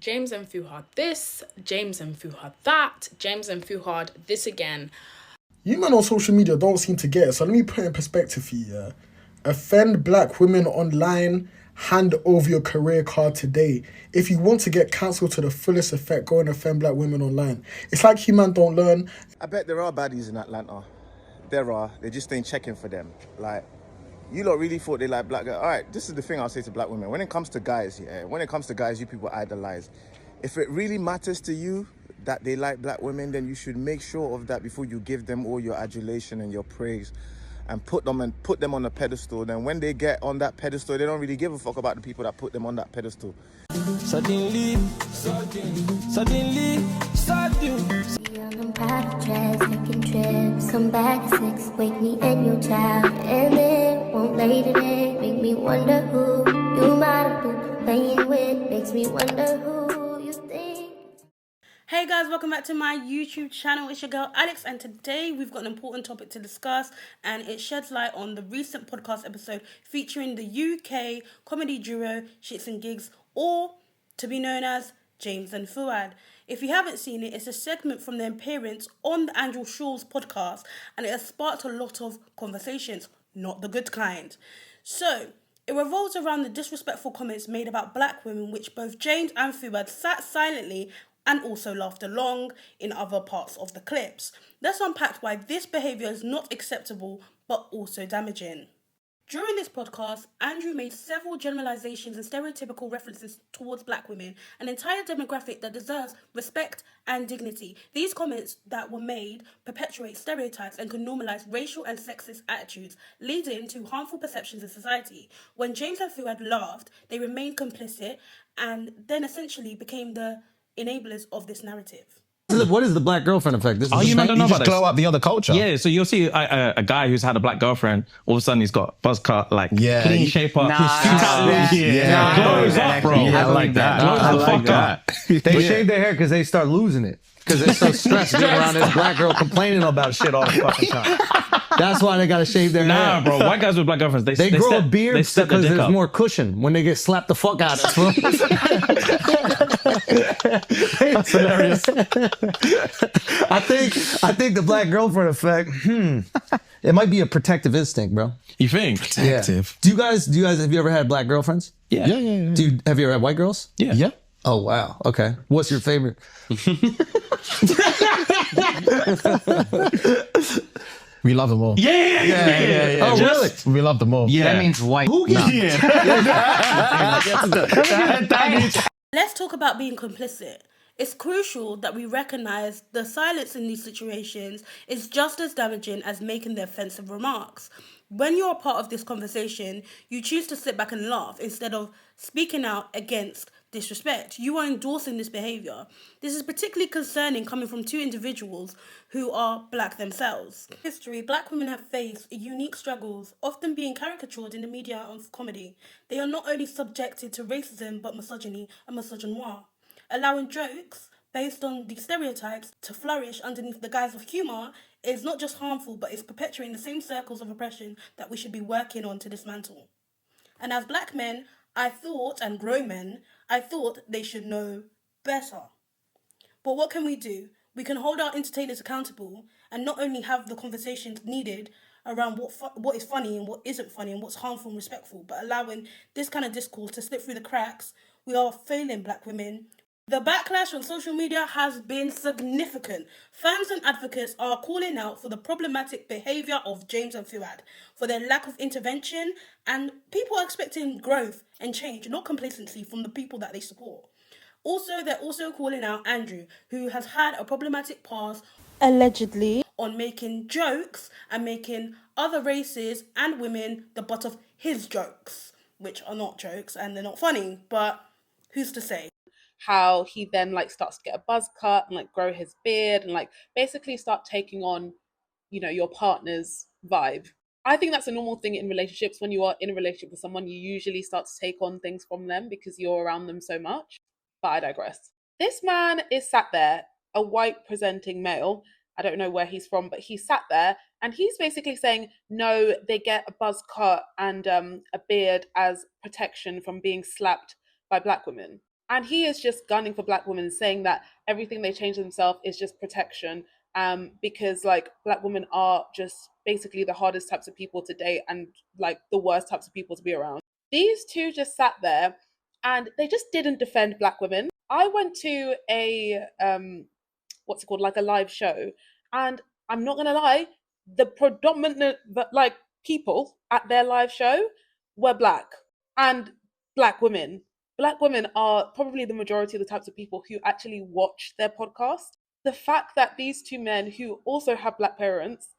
James and Fuhad this, James and Fuhad that, James and Fuhad this again. You men on social media don't seem to get it, so let me put it in perspective for you, yeah? Offend black women online, hand over your career card today. If you want to get cancelled to the fullest effect, go and offend black women online. It's like you man don't learn. I bet there are baddies in Atlanta. There are. They just ain't checking for them. Like, you lot really thought they like black girls. All right, this is the thing I'll say to black women. When it comes to guys, you people idolize. If it really matters to you that they like black women, then you should make sure of that before you give them all your adulation and your praise and put them on a pedestal. Then when they get on that pedestal, they don't really give a fuck about the people that put them on that pedestal. Suddenly. On them private jets, taking trips. Come back at 6, wake me and your child. And then won't lay today, make me wonder who you might have been playing with. Makes me wonder who you think. Hey guys, welcome back to my YouTube channel. It's your girl Alex, and today we've got an important topic to discuss, and it sheds light on the recent podcast episode featuring the UK comedy duo Shxtsngigs, or to be known as James and Fuhad. If you haven't seen it, it's a segment from their appearance on the Andrewschulz podcast, and it has sparked a lot of conversations, not the good kind. So, it revolves around the disrespectful comments made about black women, which both James and Fuhad sat silently and also laughed along in other parts of the clips. Let's unpack why this behaviour is not acceptable but also damaging. During this podcast, Andrew made several generalizations and stereotypical references towards black women, an entire demographic that deserves respect and dignity. These comments that were made perpetuate stereotypes and can normalize racial and sexist attitudes, leading to harmful perceptions in society. When James and Fuhad laughed, they remained complicit and then essentially became the enablers of this narrative. What is the black girlfriend effect? This is You don't know about glow up the other culture. Yeah, so you'll see a guy who's had a black girlfriend, all of a sudden he's got buzz cut, like clean shape up. Glows up, bro. Yeah, I like that. Glows the fuck up. They shave their hair because they start losing it. Because they're so stressed being around this black girl complaining about shit all the fucking time. That's why they gotta shave their hair. Nah, bro. White guys with black girlfriends, they grow step, a beard they step because their dick there's up. more cushion when they get slapped the fuck out of. That's hilarious. I think the black girlfriend effect. It might be a protective instinct, bro. You think? Protective. Yeah. Do you guys? Have you ever had black girlfriends? Yeah. Have you ever had white girls? Yeah. Oh wow. Okay. What's your favorite? We love them all. Yeah. Oh really? We love them all. Yeah. That means white. Let's talk about being complicit. It's crucial that we recognise the silence in these situations is just as damaging as making the offensive remarks. When you're a part of this conversation, you choose to sit back and laugh instead of speaking out against disrespect. You are endorsing this behaviour. This is particularly concerning coming from two individuals who are black themselves. In history, black women have faced unique struggles, often being caricatured in the media and comedy. They are not only subjected to racism but misogyny and misogynoir. Allowing jokes based on these stereotypes to flourish underneath the guise of humour is not just harmful, but it's perpetuating the same circles of oppression that we should be working on to dismantle. And as black men, and grown men, I thought they should know better. But what can we do? We can hold our entertainers accountable and not only have the conversations needed around what is funny and what isn't funny and what's harmful and respectful, but allowing this kind of discourse to slip through the cracks. We are failing black women. The backlash on social media has been significant. Fans and advocates are calling out for the problematic behaviour of James and Fuhad, for their lack of intervention, and people are expecting growth and change, not complacency from the people that they support. Also, they're also calling out Andrew, who has had a problematic past, allegedly, on making jokes and making other races and women the butt of his jokes, which are not jokes and they're not funny, but who's to say? How he then starts to get a buzz cut and grow his beard and basically start taking on, your partner's vibe. I think that's a normal thing in relationships. When you are in a relationship with someone, you usually start to take on things from them because you're around them so much. But I digress. This man is sat there, a white presenting male. I don't know where he's from, but he sat there and he's basically saying, no, they get a buzz cut and a beard as protection from being slapped by black women. And he is just gunning for black women, saying that everything they change themselves is just protection. Because like black women are just basically the hardest types of people to date and like the worst types of people to be around. These two just sat there and they just didn't defend black women. I went to a what's it called, like a live show, and I'm not gonna lie, the predominant like people at their live show were black and black women. Black women are probably the majority of the types of people who actually watch their podcast. The fact that these two men who also have black parents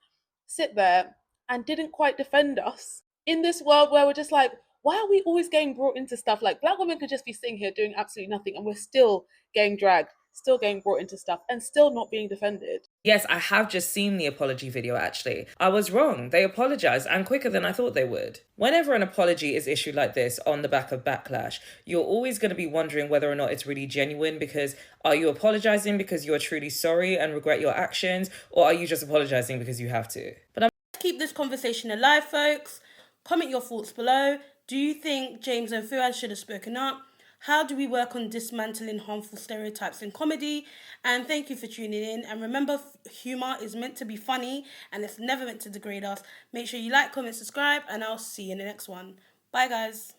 sit there and didn't quite defend us in this world where we're just like, why are we always getting brought into stuff? Like, black women could just be sitting here doing absolutely nothing and we're still getting dragged, still getting brought into stuff, and still not being defended. Yes, I have just seen the apology video, actually. I was wrong. They apologized, and quicker than I thought they would. Whenever an apology is issued like this on the back of backlash, you're always going to be wondering whether or not it's really genuine, because are you apologizing because you are truly sorry and regret your actions, or are you just apologizing because you have to? But Let's keep this conversation alive, folks. Comment your thoughts below. Do you think James and Fuad should have spoken up? How do we work on dismantling harmful stereotypes in comedy? And thank you for tuning in. And remember, humour is meant to be funny and it's never meant to degrade us. Make sure you like, comment, subscribe, and I'll see you in the next one. Bye, guys.